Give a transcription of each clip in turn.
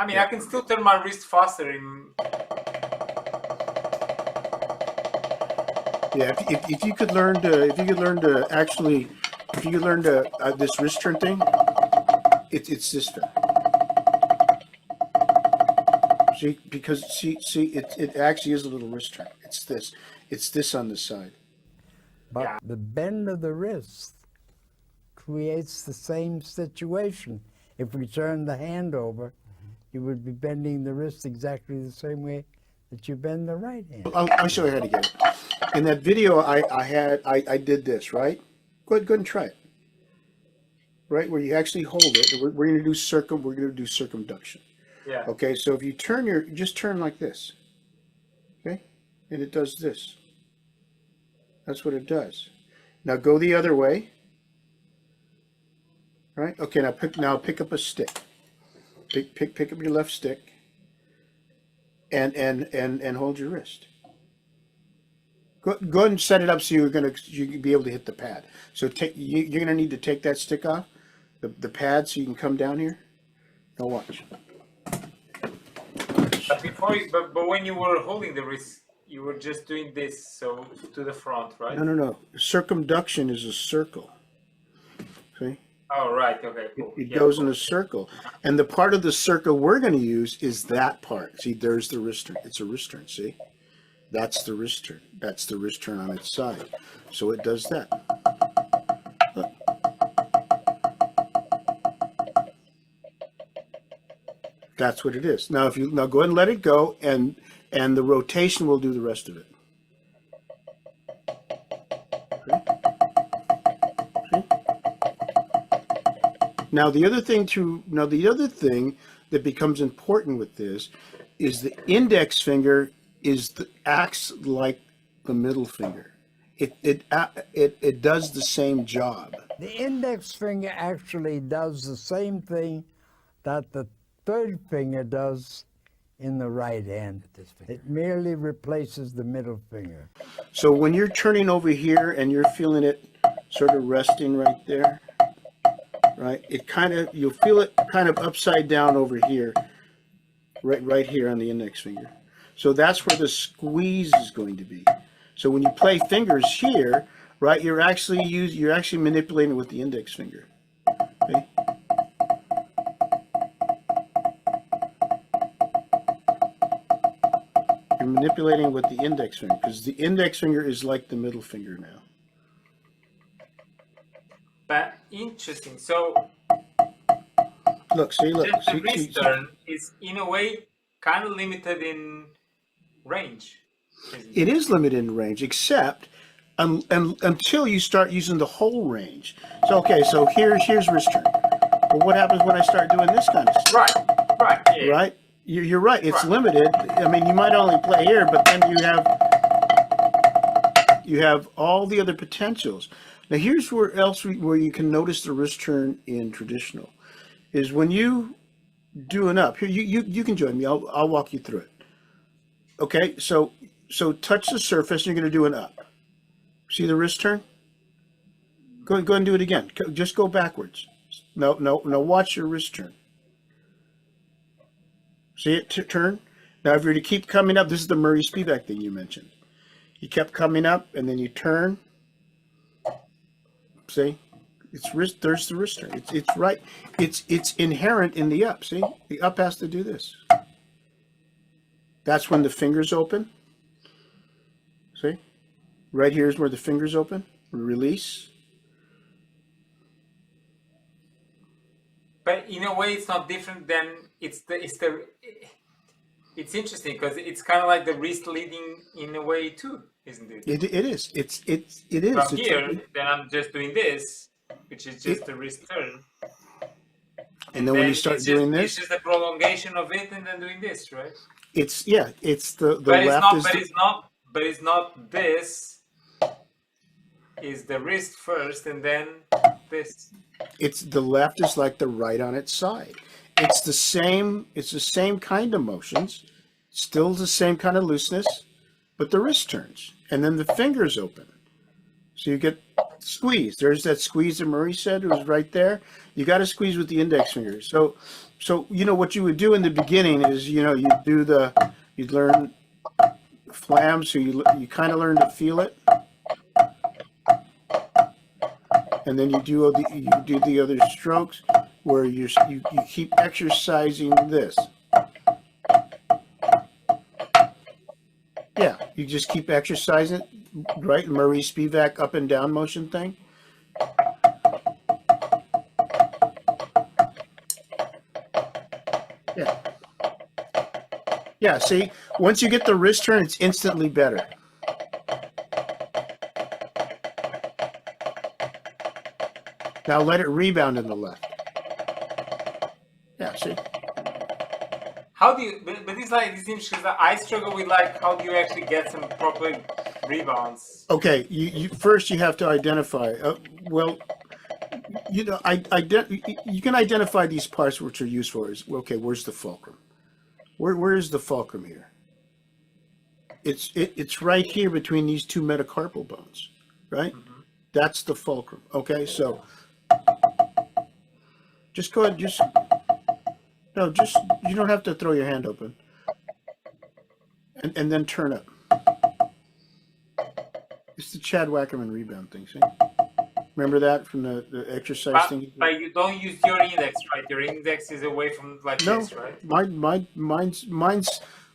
I mean, I can still turn my wrist faster in. Yeah, if you could learn to actually, if you could learn to this wrist turn thing, it's this thing. See, because it actually is a little wrist turn. It's this on the side. But the bend of the wrist creates the same situation. If we turn the hand over, you would be bending the wrist exactly the same way that you bend the right hand. I'll show you how to get it. In that video, I did this, right? Go ahead and try it. Right, where you actually hold it. We're going to do circumduction. Yeah. Okay, so if you just turn like this. Okay, and it does this. That's what it does. Now go the other way. Right? Okay, now pick up a stick. Pick up your left stick and hold your wrist. Go ahead and set it up so you can be able to hit the pad. So you're gonna need to take that stick off, the pad, so you can come down here. Now watch. But when you were holding the wrist, you were just doing this, so to the front, right? No. Circumduction is a circle. See? Oh, right. Okay. Cool. It goes in a circle, and the part of the circle we're going to use is that part. See, there's the wrist turn. It's a wrist turn. See, that's the wrist turn. That's the wrist turn on its side. So it does that. Look. That's what it is. Now, go ahead and let it go, and the rotation will do the rest of it. Now the other thing that becomes important with this is the index finger acts like the middle finger. It does the same job. The index finger actually does the same thing that the third finger does in the right hand. It merely replaces the middle finger. So when you're turning over here and you're feeling it sort of resting right there, right? You'll feel it kind of upside down over here, right here on the index finger. So that's where the squeeze is going to be. So when you play fingers here, right, you're actually manipulating with the index finger. Okay? You're manipulating with the index finger because the index finger is like the middle finger now. But interesting. So look. the wrist turn is in a way kind of limited in range. It is limited in range, except until you start using the whole range. So so here's wrist turn. Well, what happens when I start doing this kind of stuff? Right. Yeah. Right. You're right. It's limited. I mean, you might only play here, but then you have all the other potentials. Now here's where you can notice the wrist turn in traditional, is when you do an up. Here you can join me. I'll walk you through it. Okay, so touch the surface. And you're going to do an up. See the wrist turn? Go ahead and do it again. Just go backwards. No. Watch your wrist turn. See it turn? Now if you're to keep coming up, this is the Murray Spivack thing you mentioned. You kept coming up, and then you turn. See, there's the wrist turn. It's right. It's inherent in the up. See, the up has to do this. That's when the fingers open. See, right here is where the fingers open. Release. But in a way, it's not different than it's interesting because it's kind of like the wrist leading in a way too, isn't it? It is. It is. From here, then I'm just doing this, which is just the wrist turn. And then when you start doing this, it's just a prolongation of it, and then doing this, right? It's the left is. But it's not this. Is the wrist first, and then this. It's the left is like the right on its side. It's the same kind of motions, still the same kind of looseness, but the wrist turns, and then the fingers open. So you get squeeze. There's that squeeze that Murray said. It was right there. You got to squeeze with the index finger. So you know what you would do in the beginning is, you know, you'd learn flam, so you kind of learn to feel it, and then you do the other strokes where you keep exercising this. Yeah, you just keep exercising it, right? Murray Spivack up and down motion thing. Yeah. Yeah, see, once you get the wrist turn, it's instantly better. Now let it rebound in the left. Yeah, see? How do you, but it's like, it seems because I struggle with like, how do you actually get some proper rebounds? Okay, you first you have to identify, well, you know, you can identify these parts which are useful. Is, okay, where's the fulcrum? Where is the fulcrum here? It's right here between these two metacarpal bones, right? Mm-hmm. That's the fulcrum. Okay, so just go ahead, you don't have to throw your hand open. And then turn up. It's the Chad Wackerman rebound thing, see? Remember that from the exercise thing? But you don't use your index, right? Your index is away from like this, right?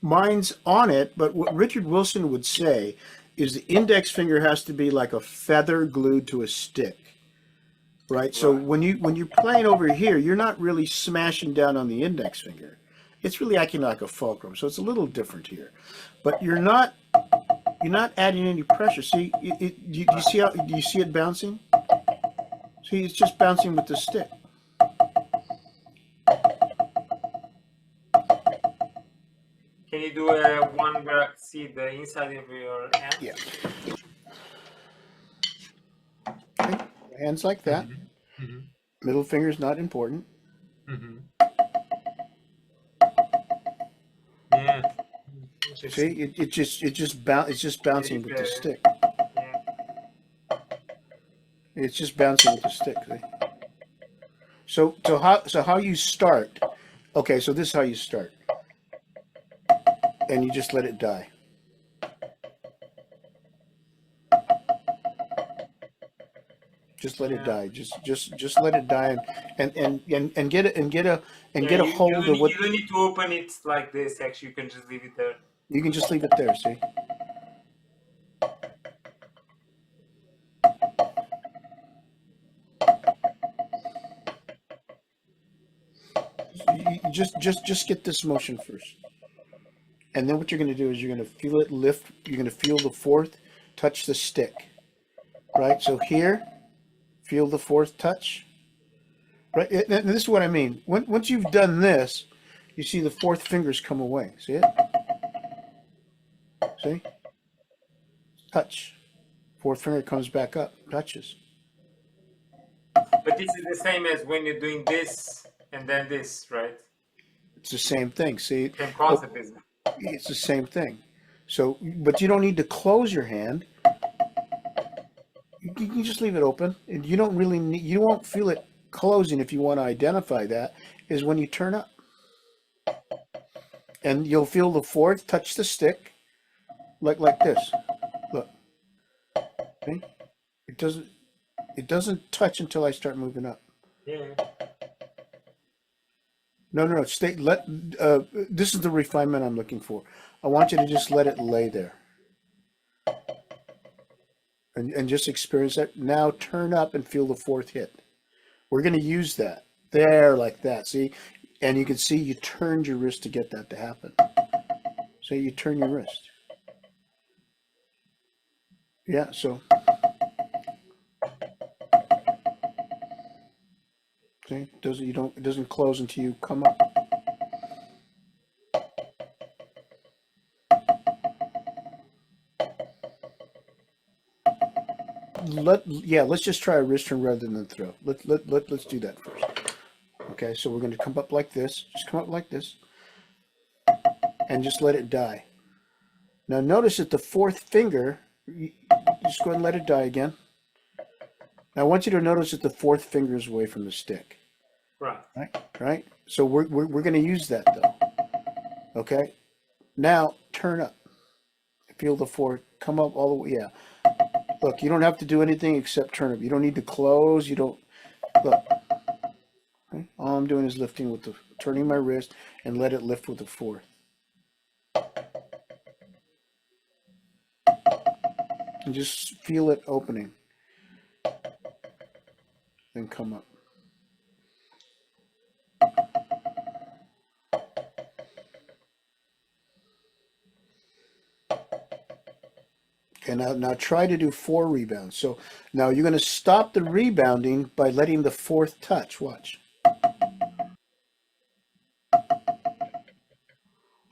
Mine's on it, but what Richard Wilson would say is the index finger has to be like a feather glued to a stick, right? So when you're playing over here, you're not really smashing down on the index finger. It's really acting like a fulcrum, so it's a little different here. But you're not adding any pressure. See, do you see it bouncing? See, it's just bouncing with the stick. Can you do one where I can see the inside of your hand? Yeah. Okay. Hands like that. Mm-hmm. Mm-hmm. Middle finger's not important. Mm-hmm. Yeah. See, it's just bouncing with the stick. Yeah. It's just bouncing with the stick. See? So how you start? Okay, so this is how you start, and you just let it die. Just let it die. Just let it die, and get a hold of what. You don't need to open it like this. Actually, you can just leave it there. You can just leave it there. See. You just get this motion first, and then what you're going to do is you're going to feel it lift. You're going to feel the fourth touch the stick, right? So here, feel the fourth touch, right? And this is what I mean. Once you've done this, you see the fourth fingers come away. See it? See? Touch. Fourth finger comes back up. Touches. But this is the same as when you're doing this and then this, right? It's the same thing. See? Same concept, isn't it? It's the same thing. So, but you don't need to close your hand. You can just leave it open, and you don't really need. You won't feel it closing if you want to identify that. Is when you turn up, and you'll feel the fourth touch the stick, like this. Look, see? It doesn't touch until I start moving up. Yeah. No. Stay. This is the refinement I'm looking for. I want you to just let it lay there. And just experience that. Now turn up and feel the fourth hit. We're going to use that. There, like that. See? And you can see you turned your wrist to get that to happen. So you turn your wrist. Yeah, so. See? It doesn't close until you come up. Let's just try a wrist turn rather than throw. Let's do that first. Okay, so we're going to come up like this. Just come up like this, and just let it die. Now notice that the fourth finger. Just go ahead and let it die again. Now I want you to notice that the fourth finger is away from the stick. Right. Right? So we're going to use that though. Okay? Now turn up. Feel the fourth. Come up all the way. Yeah. Look, you don't have to do anything except turn up. You don't need to close. You don't. Look. Okay? All I'm doing is lifting with the, turning my wrist and let it lift with the fourth. And just feel it opening. Then come up. Okay, now try to do 4 rebounds. So now you're going to stop the rebounding by letting the fourth touch. Watch.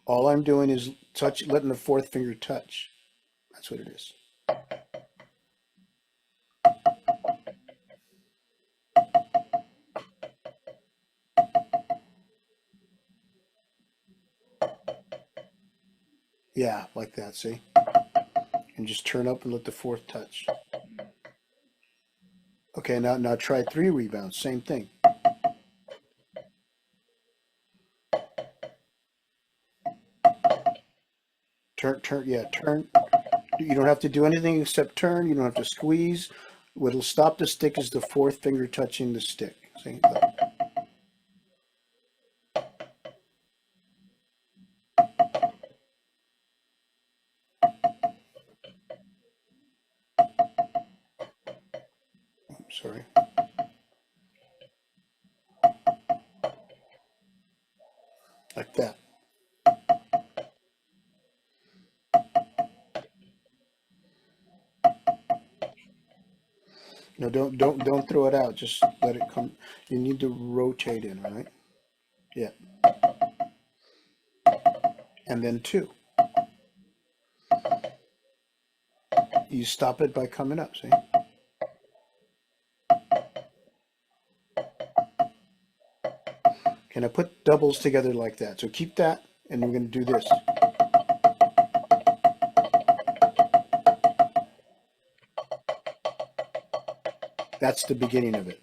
All I'm doing is letting the fourth finger touch. That's what it is. Yeah, like that, see? And just turn up and let the fourth touch. Okay, now try 3 rebounds, same thing. Turn. You don't have to do anything except turn. You don't have to squeeze. What'll stop the stick is the fourth finger touching the stick. See? Look. Sorry. Like that. No, don't throw it out. Just let it come. You need to rotate in, right? Yeah. And then 2. You stop it by coming up, see? Can I put doubles together like that? So keep that, and we're going to do this. That's the beginning of it.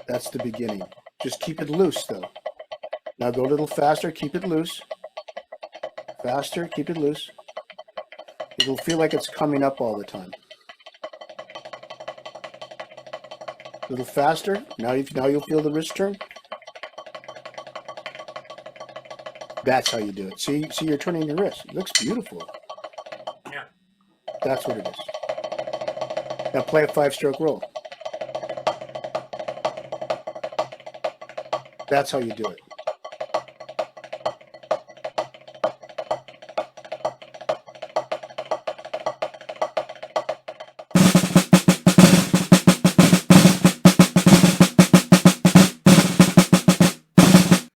That's the beginning. Just keep it loose, though. Now go a little faster. Keep it loose. Faster. Keep it loose. It'll feel like it's coming up all the time. A little faster. Now you'll feel the wrist turn. That's how you do it. See, you're turning your wrist. It looks beautiful. Yeah. That's what it is. Now play a 5-stroke roll. That's how you do it.